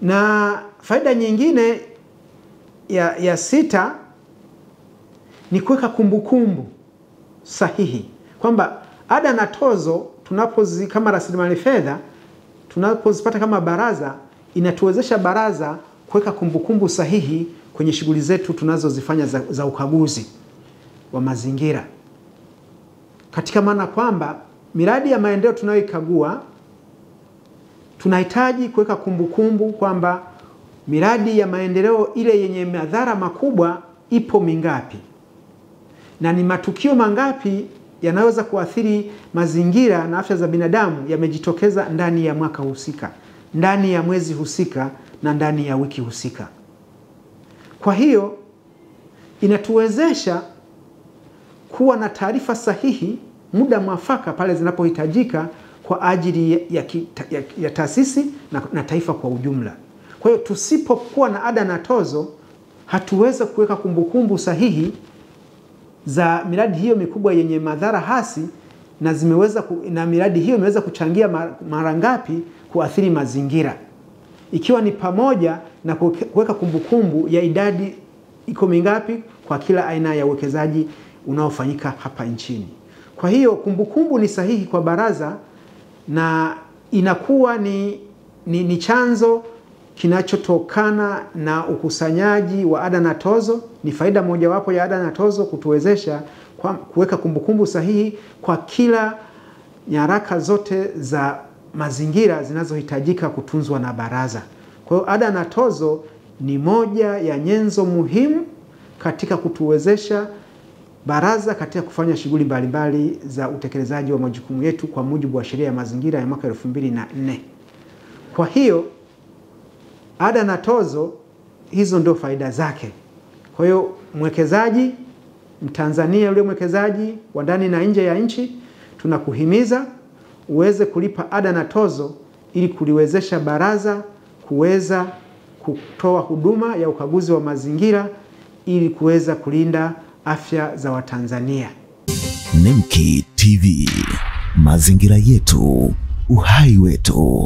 Na faida nyingine ya sita ni kuweka kumbukumbu sahihi, kwamba ada na tozo kama rasilimali fedha tunapozipata kama baraza, inatuwezesha baraza kuweka kumbukumbu sahihi kwenye shughuli zetu tunazozifanya za ukaguzi wa mazingira, katika maana kwamba miradi ya maendeleo tunayoikagua tunahitaji kuweka kumbukumbu kwamba miradi ya maendeleo ile yenye madhara makubwa ipo mingapi, na ni matukio mangapi yanaweza kuathiri mazingira na afya za binadamu yamejitokeza ndani ya mwaka husika, ndani ya mwezi husika, na ndani ya wiki husika. Kwa hiyo inatuwezesha kuwa na taarifa sahihi muda mwafaka pale zinapohitajika kwa ajili ya taasisi na taifa kwa ujumla. Kwa hiyo tusipokuwa na ada na tozo, hatuweza kuweka kumbukumbu sahihi za miradi hiyo mikubwa yenye madhara hasi, na miradi hiyo imeweza kuchangia mara ngapi kuathiri mazingira, ikiwa ni pamoja na kuweka kumbukumbu ya idadi iko mingapi kwa kila aina ya uwekezaji unaofanyika hapa nchini. Kwa hiyo kumbukumbu ni sahihi kwa baraza, na inakuwa ni chanzo kinachotokana na ukusanyaji wa ada na tozo. Ni faida mojawapo ya ada na tozo kutuwezesha kuweka kumbukumbu sahihi kwa kila nyaraka zote za mazingira zinazohitajika kutunzwa na baraza. Kwa hiyo ada na tozo ni moja ya nyenzo muhimu katika kutuwezesha baraza katika kufanya shughuli mbalimbali za utekelezaji wa majukumu yetu kwa mujibu wa sheria ya mazingira ya mwaka 2004. Kwa hiyo ada na tozo hizo ndio faida zake. Kwa hiyo mwekezaji Mtanzania, yule mwekezaji wa ndani na nje ya nchi, tunakuhimiza uweze kulipa ada na tozo ili kuliwezesha baraza kuweza kutoa huduma ya ukaguzi wa mazingira ili kuweza kulinda afya za Watanzania. Nemki TV, mazingira yetu, uhai wetu.